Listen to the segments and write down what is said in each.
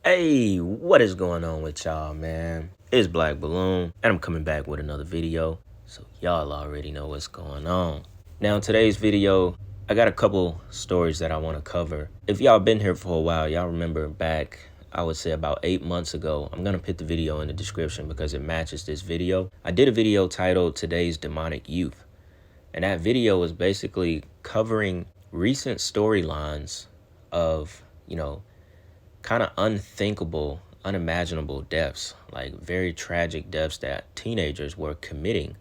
Hey, what is going on with y'all, man? It's Black Balloon, and I'm coming back with another video, so y'all already know what's going on. Now, in today's video, I got a couple stories that I want to cover. If y'all been here for a while, y'all remember back, I would say about 8 months ago, I'm going to put the video in the description because it matches this video. I did a video titled Today's Demonic Youth, and that video was basically covering recent storylines of, kind of unthinkable, unimaginable deaths, like very tragic deaths that teenagers were committing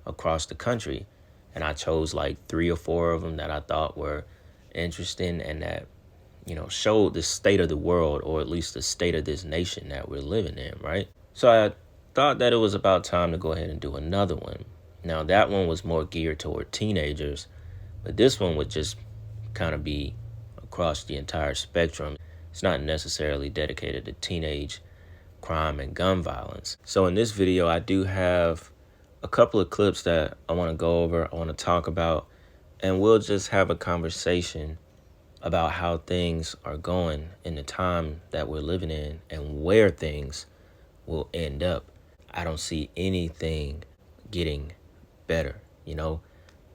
across the country. And I chose like 3 or 4 of them that I thought were interesting and that, showed the state of the world, or at least the state of this nation that we're living in, right? So I thought that it was about time to go ahead and do another one. Now, that one was more geared toward teenagers, but this one would just kind of be across the entire spectrum. It's not necessarily dedicated to teenage crime and gun violence. So in this video, I do have a couple of clips that I want to go over, I want to talk about, and we'll just have a conversation about how things are going in the time that we're living in and where things will end up. I don't see anything getting better.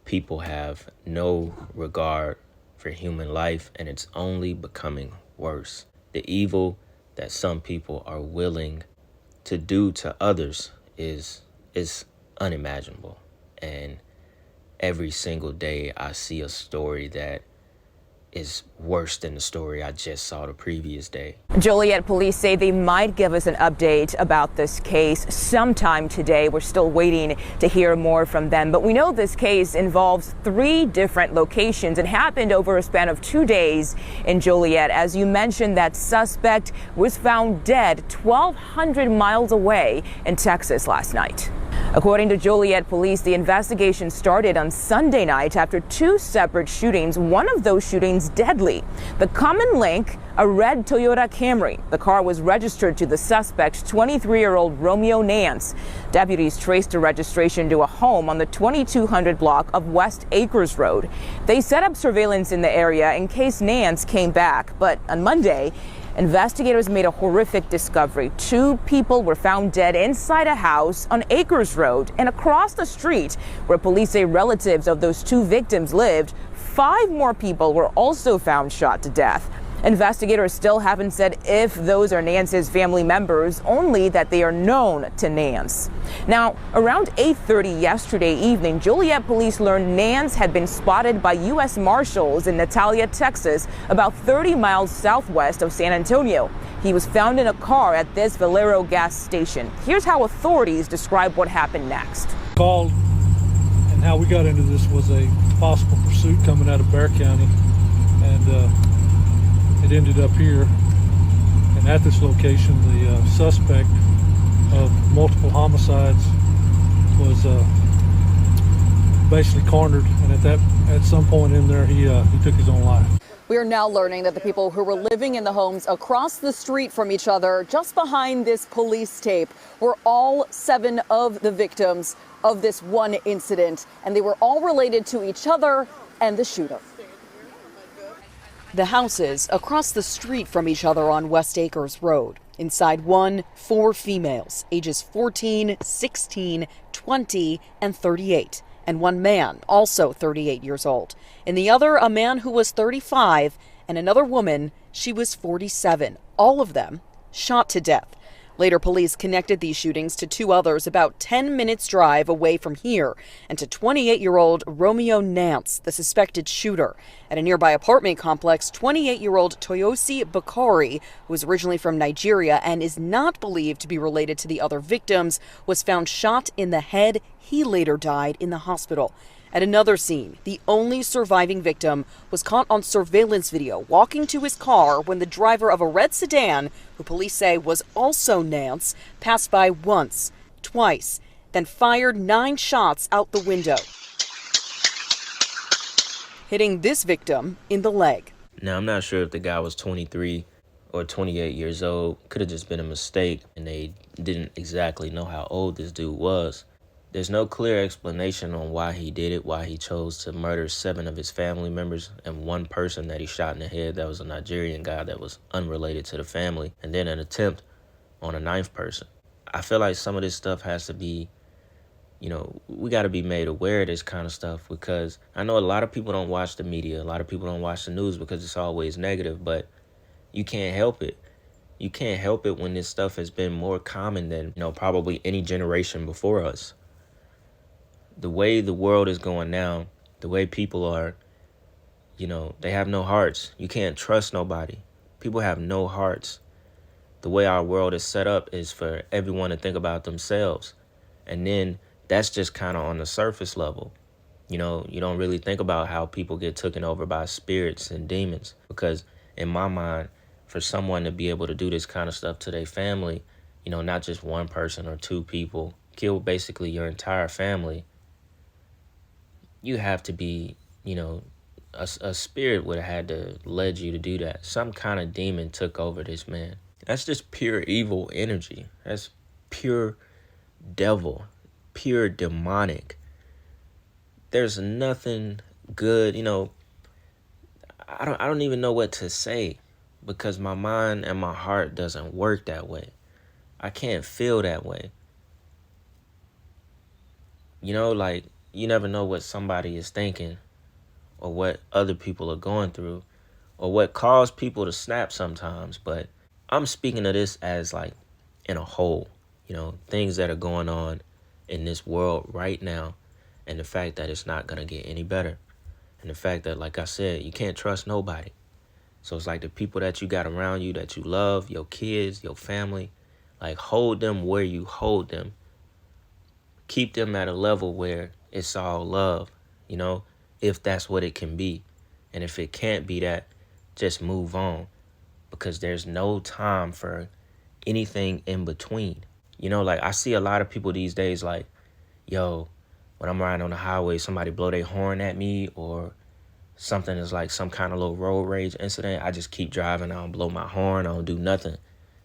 People have no regard for human life, and it's only becoming worse. The evil that some people are willing to do to others is unimaginable. And every single day I see a story that is worse than the story I just saw the previous day. Joliet police say they might give us an update about this case sometime today. We're still waiting to hear more from them, but we know this case involves 3 different locations and happened over a span of 2 days in Joliet. As you mentioned, that suspect was found dead 1,200 miles away in Texas last night. According to Joliet police, the investigation started on Sunday night after 2 separate shootings, one of those shootings deadly. The common link, a red Toyota Camry. The car was registered to the suspect, 23-year-old Romeo Nance. Deputies traced the registration to a home on the 2200 block of West Acres Road. They set up surveillance in the area in case Nance came back, but on Monday, investigators made a horrific discovery. 2 people were found dead inside a house on Acres Road, and across the street where police say relatives of those 2 victims lived, 5 more people were also found shot to death. Investigators still haven't said if those are Nance's family members, only that they are known to Nance. Now, around 8:30 yesterday evening, Joliet police learned Nance had been spotted by U.S. Marshals in Natalia, Texas, about 30 miles southwest of San Antonio. He was found in a car at this Valero gas station. Here's how authorities describe what happened next. Called, and how we got into this was a possible pursuit coming out of Bexar County, and it ended up here. And at this location, the suspect of multiple homicides was basically cornered, and at some point in there, he took his own life. We are now learning that the people who were living in the homes across the street from each other, just behind this police tape, were all 7 of the victims of this one incident, and they were all related to each other and the shooter. The houses across the street from each other on West Acres Road. Inside one, 4 females, ages 14, 16, 20, and 38. And 1 man, also 38 years old. In the other, a man who was 35, and another woman, she was 47. All of them shot to death. Later, police connected these shootings to 2 others about 10 minutes drive away from here, and to 28-year-old Romeo Nance, the suspected shooter. At a nearby apartment complex, 28-year-old Toyosi Bakari, who is originally from Nigeria and is not believed to be related to the other victims, was found shot in the head. He later died in the hospital. At another scene, the only surviving victim was caught on surveillance video walking to his car when the driver of a red sedan, who police say was also Nance, passed by once, twice, then fired 9 shots out the window, hitting this victim in the leg. Now, I'm not sure if the guy was 23 or 28 years old. Could have just been a mistake, and they didn't exactly know how old this dude was. There's no clear explanation on why he did it, why he chose to murder 7 of his family members and one person that he shot in the head that was a Nigerian guy that was unrelated to the family, and then an attempt on a 9th person. I feel like some of this stuff has to be, we got to be made aware of this kind of stuff, because I know a lot of people don't watch the media. A lot of people don't watch the news because it's always negative, but you can't help it. You can't help it when this stuff has been more common than, probably any generation before us. The way the world is going now, the way people are, they have no hearts. You can't trust nobody. People have no hearts. The way our world is set up is for everyone to think about themselves. And then that's just kind of on the surface level. You don't really think about how people get taken over by spirits and demons. Because in my mind, for someone to be able to do this kind of stuff to their family, not just one person or 2 people, kill basically your entire family, you have to be, a spirit would have had to led you to do that. Some kind of demon took over this man. That's just pure evil energy. That's pure devil, pure demonic. There's nothing good, I don't even know what to say, because my mind and my heart doesn't work that way. I can't feel that way. Like, you never know what somebody is thinking or what other people are going through or what caused people to snap sometimes. But I'm speaking of this as like in a whole, things that are going on in this world right now, and the fact that it's not going to get any better. And the fact that, like I said, you can't trust nobody. So it's like the people that you got around you that you love, your kids, your family, like hold them where you hold them. Keep them at a level where it's all love, if that's what it can be. And if it can't be that, just move on, because there's no time for anything in between. Like I see a lot of people these days like, yo, when I'm riding on the highway, somebody blow their horn at me or something is like some kind of little road rage incident. I just keep driving. I don't blow my horn. I don't do nothing.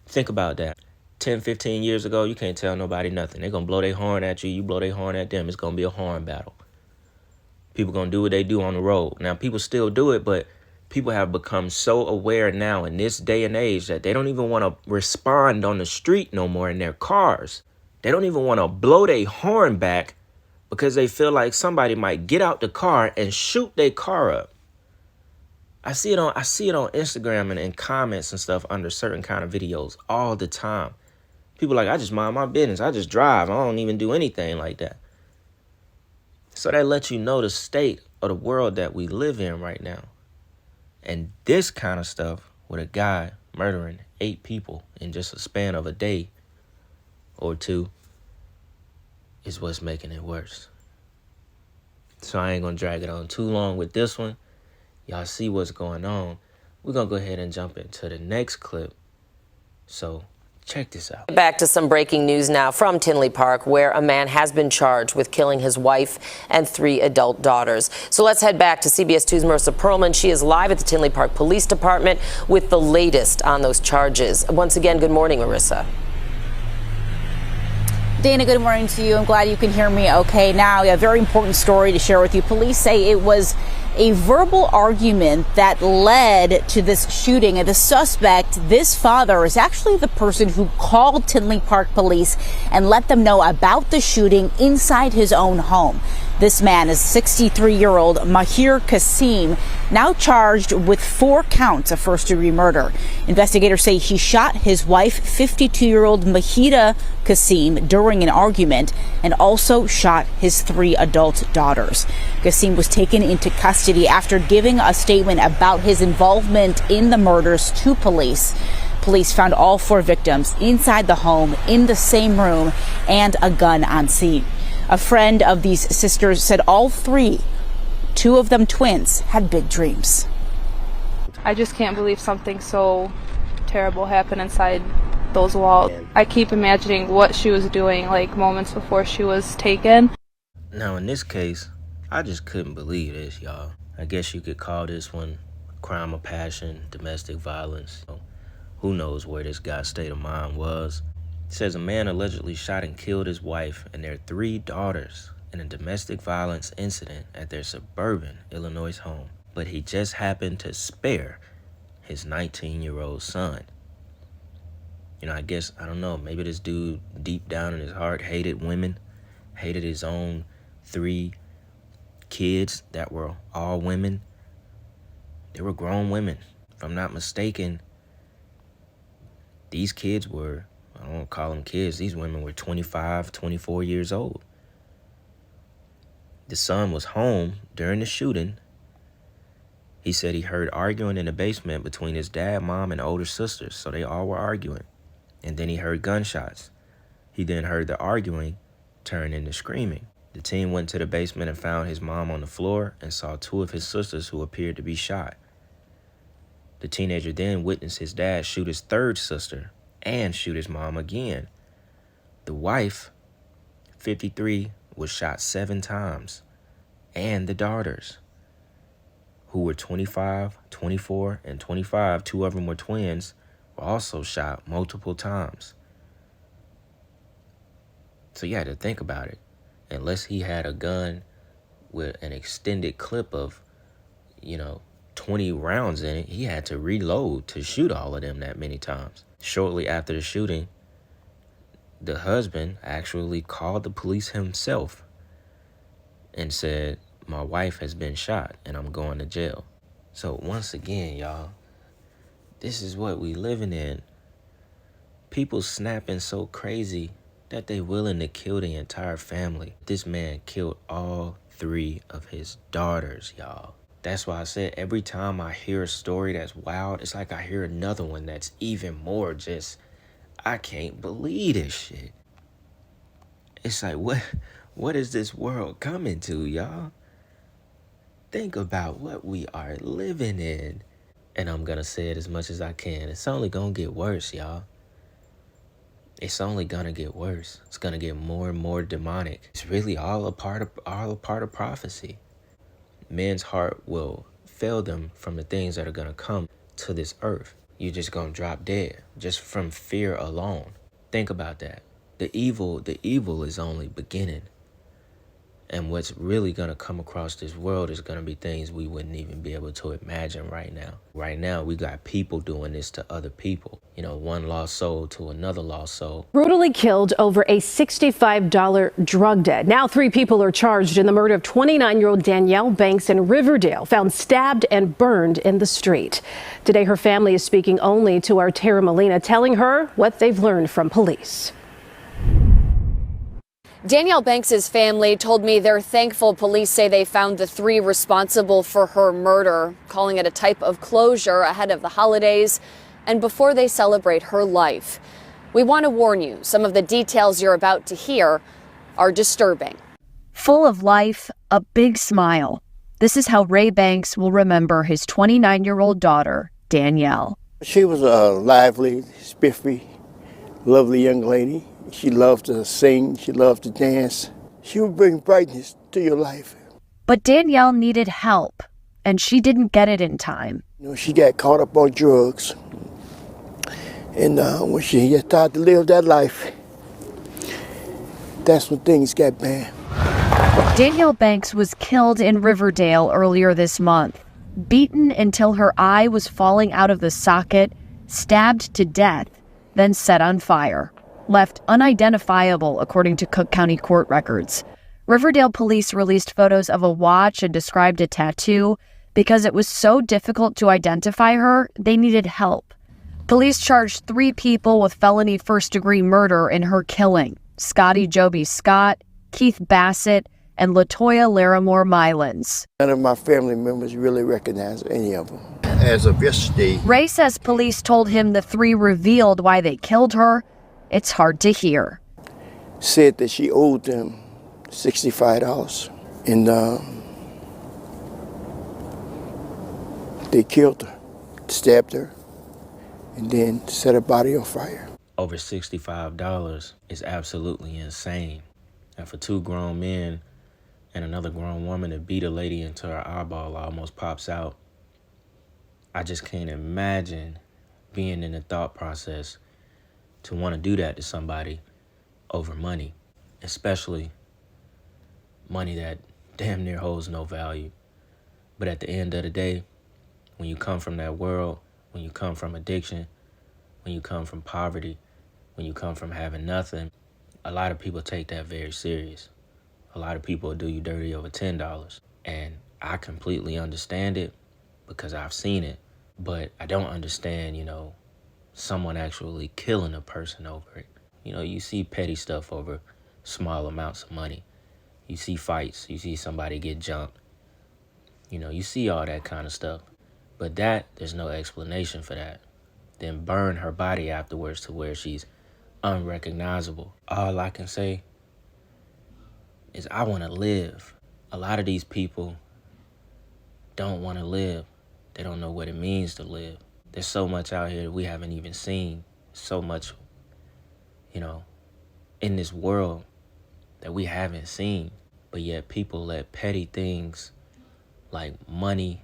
Think about that. 10, 15 years ago, you can't tell nobody nothing. They're going to blow their horn at you. You blow their horn at them. It's going to be a horn battle. People going to do what they do on the road. Now, people still do it, but people have become so aware now in this day and age that they don't even want to respond on the street no more in their cars. They don't even want to blow their horn back because they feel like somebody might get out the car and shoot their car up. I see it on Instagram and in comments and stuff under certain kind of videos all the time. People like, I just mind my business. I just drive. I don't even do anything like that. So that lets you know the state of the world that we live in right now. And this kind of stuff with a guy murdering 8 people in just a span of a day or 2 is what's making it worse. So I ain't going to drag it on too long with this one. Y'all see what's going on. We're going to go ahead and jump into the next clip. So check this out. Back to some breaking news now from Tinley Park, where a man has been charged with killing his wife and 3 adult daughters. So let's head back to CBS 2's Marissa Perlman. She is live at the Tinley Park Police Department with the latest on those charges. Once again, good morning, Marissa. Dana, good morning to you. I'm glad you can hear me okay now. A very important story to share with you. Police say it was a verbal argument that led to this shooting. And the suspect, this father, is actually the person who called Tinley Park Police and let them know about the shooting inside his own home. This man is 63-year-old Mahir Kasim, now charged with 4 counts of first-degree murder. Investigators say he shot his wife, 52-year-old Mahida Kasim, during an argument and also shot his 3 adult daughters. Kasim was taken into custody after giving a statement about his involvement in the murders to police. Police found all 4 victims inside the home in the same room and a gun on scene. A friend of these sisters said all 3, 2 of them twins, had big dreams. I just can't believe something so terrible happened inside those walls. I keep imagining what she was doing like moments before she was taken. Now in this case, I just couldn't believe this, y'all. I guess you could call this one crime of passion, domestic violence. Who knows where this guy's state of mind was. It says a man allegedly shot and killed his wife and their 3 daughters in a domestic violence incident at their suburban Illinois home, but he just happened to spare his 19-year-old son. You know, I guess, I don't know, maybe this dude deep down in his heart hated women, hated his own 3 kids that were all women. They were grown women. If I'm not mistaken, these kids were, I don't want to call them kids, these women were 25, 24 years old. The son was home during the shooting. He said he heard arguing in the basement between his dad, mom, and older sisters, so they all were arguing. And then he heard gunshots. He then heard the arguing turn into screaming. The team went to the basement and found his mom on the floor and saw 2 of his sisters who appeared to be shot. The teenager then witnessed his dad shoot his 3rd sister and shoot his mom again. The wife, 53, was shot 7 times, and the daughters, who were 25, 24, and 25, 2 of them were twins, were also shot multiple times. So you had to think about it. Unless he had a gun with an extended clip of, 20 rounds in it, he had to reload to shoot all of them that many times. Shortly after the shooting, the husband actually called the police himself and said, "My wife has been shot and I'm going to jail." So once again, y'all, this is what we living in. People snapping so crazy that they willing to kill the entire family. This man killed all 3 of his daughters, y'all. That's why I said every time I hear a story that's wild, it's like I hear another one that's even more just, I can't believe this shit. It's like, what is this world coming to, y'all? Think about what we are living in. And I'm gonna say it as much as I can. It's only gonna get worse, y'all. It's only gonna get worse. It's gonna get more and more demonic. It's really all a part of prophecy. Men's heart will fail them from the things that are gonna come to this earth. You're just gonna drop dead just from fear alone. Think about that. The evil is only beginning. And what's really going to come across this world is going to be things we wouldn't even be able to imagine right now. Right now, we got people doing this to other people. One lost soul to another lost soul. Brutally killed over a $65 drug debt. Now 3 people are charged in the murder of 29-year-old Danielle Banks in Riverdale, found stabbed and burned in the street. Today, her family is speaking only to our Tara Molina, telling her what they've learned from police. Danielle Banks' family told me they're thankful police say they found the 3 responsible for her murder, calling it a type of closure ahead of the holidays and before they celebrate her life. We want to warn you, some of the details you're about to hear are disturbing. Full of life, a big smile. This is how Ray Banks will remember his 29-year-old daughter, Danielle. She was a lively, spiffy, lovely young lady. She loved to sing. She loved to dance. She would bring brightness to your life. But Danielle needed help, and she didn't get it in time. She got caught up on drugs. And when she started to live that life, that's when things got bad. Danielle Banks was killed in Riverdale earlier this month, beaten until her eye was falling out of the socket, stabbed to death, then set on fire. Left unidentifiable, according to Cook County court records. Riverdale police released photos of a watch and described a tattoo. Because it was so difficult to identify her, they needed help. Police charged 3 people with felony first-degree murder in her killing: Scotty Joby Scott, Keith Bassett, and LaToya Larimore Mylans. None of my family members really recognize any of them. As of yesterday, Ray says police told him the 3 revealed why they killed her. It's hard to hear. Said that she owed them $65. And they killed her, stabbed her, and then set her body on fire. Over $65 is absolutely insane. And for 2 grown men and another grown woman to beat a lady until her eyeball almost pops out, I just can't imagine being in the thought process to want to do that to somebody over money, especially money that damn near holds no value. But at the end of the day, when you come from that world, when you come from addiction, when you come from poverty, when you come from having nothing, a lot of people take that very serious. A lot of people do you dirty over $10. And I completely understand it because I've seen it. But I don't understand, someone actually killing a person over it. You see petty stuff over small amounts of money. You see fights. You see somebody get jumped. You see all that kind of stuff. But there's no explanation for that. Then burn her body afterwards to where she's unrecognizable. All I can say is I want to live. A lot of these people don't want to live. They don't know what it means to live. There's so much out here that we haven't even seen. So much, in this world that we haven't seen. But yet people let petty things like money,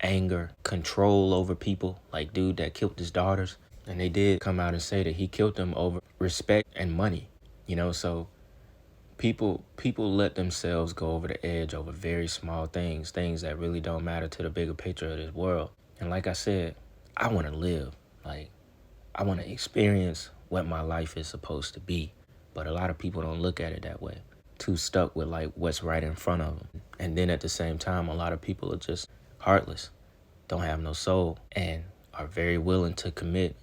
anger, control over people, like dude that killed his daughters. And they did come out and say that he killed them over respect and money. So people let themselves go over the edge over very small things that really don't matter to the bigger picture of this world. And like I said, I want to live. Like, I want to experience what my life is supposed to be. But a lot of people don't look at it that way. Too stuck with like what's right in front of them. And then at the same time, a lot of people are just heartless, don't have no soul, and are very willing to commit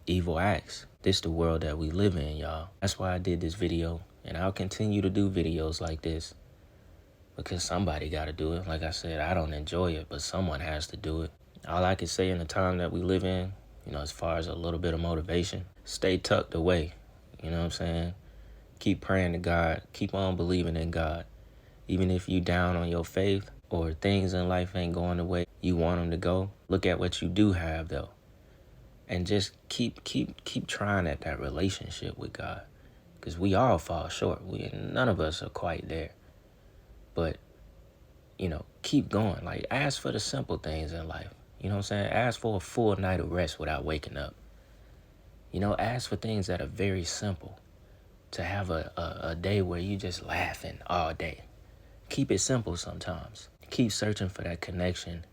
evil acts. This the world that we live in, y'all. That's why I did this video, and I'll continue to do videos like this because somebody got to do it. Like I said, I don't enjoy it, but someone has to do it. All I can say in the time that we live in, as far as a little bit of motivation, stay tucked away. You know what I'm saying? Keep praying to God. Keep on believing in God. Even if you down on your faith or things in life ain't going the way you want them to go, look at what you do have, though. And just keep trying at that relationship with God. Because we all fall short. None of us are quite there. But, keep going. Like, ask for the simple things in life. You know what I'm saying? Ask for a full night of rest without waking up. Ask for things that are very simple. To have a day where you just laughing all day. Keep it simple sometimes. Keep searching for that connection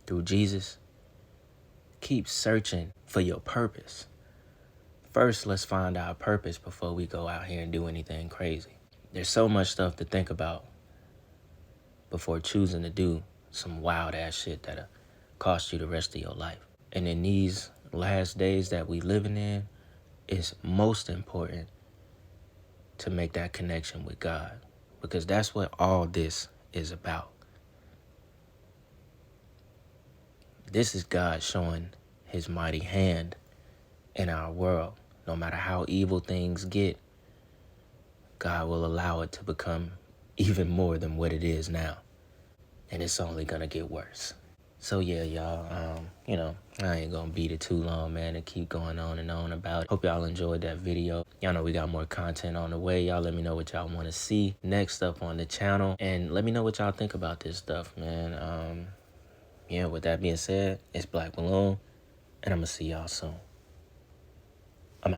through Jesus. Keep searching for your purpose. First, let's find our purpose before we go out here and do anything crazy. There's so much stuff to think about before choosing to do some wild ass shit that'll cost you the rest of your life. And in these last days that we living in, it's most important to make that connection with God, because that's what all this is about. This is God showing his mighty hand in our world. No matter how evil things get, God will allow it to become even more than what it is now. And it's only gonna get worse. So yeah, y'all, I ain't gonna beat it too long, man, and keep going on and on about it. Hope y'all enjoyed that video. Y'all know we got more content on the way. Y'all let me know what y'all want to see next up on the channel. And let me know what y'all think about this stuff, man. With that being said, it's Black Balloon, and I'm gonna see y'all soon.